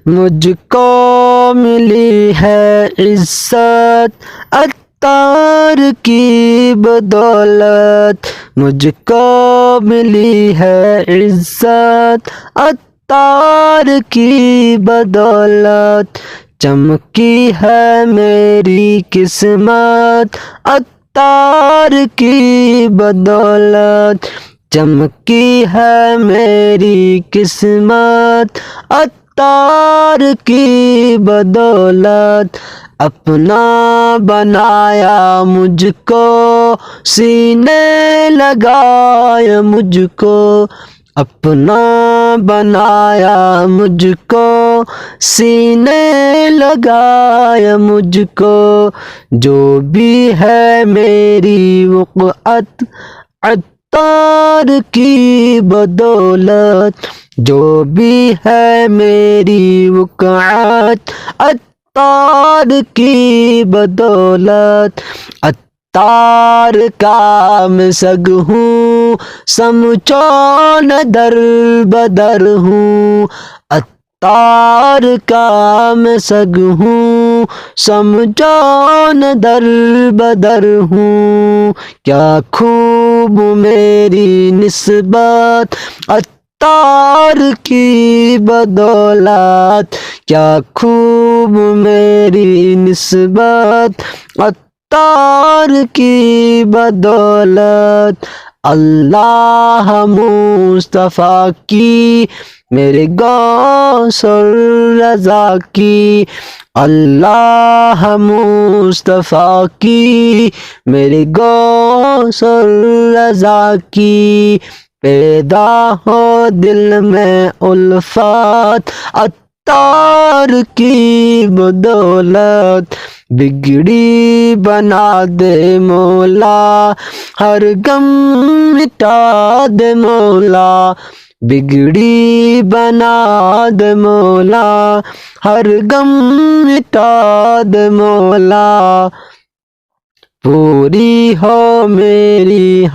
مجھ کو ملی ہے عزت عطار کی بدولت، مجھ کو ملی ہے عزت عطار کی بدولت، چمکی ہے میری قسمت عطار کی بدولت، چمکی ہے میری قسمت عطار کی بدولت، اپنا بنایا مجھ کو سینے لگایا مجھ کو، اپنا بنایا مجھ کو سینے لگایا مجھ کو، جو بھی ہے میری وقعت عطار کی بدولت، جو بھی ہے میری وقعت عطار کی بدولت، عطار کا میں سگ ہوں سمجھو نہ در بدر ہوں، عطار کا میں سگ ہوں سمجھو نہ در بدر ہوں، کیا خوب میری نسبت عطار کی بدولت، کیا خوب میری نسبت عطار کی بدولت، اللہ مصطفیٰ کی میرے غوث الرضا کی، اللہ مصطفیٰ کی میرے غوث الرضا کی، پیدا ہو دل میں الفت عطار کی بدولت، بگڑی بنا دے مولا ہر غم مٹا دے مولا، بگڑی بنا دے مولا ہر غم مٹا دے مولا، پوری ہو میری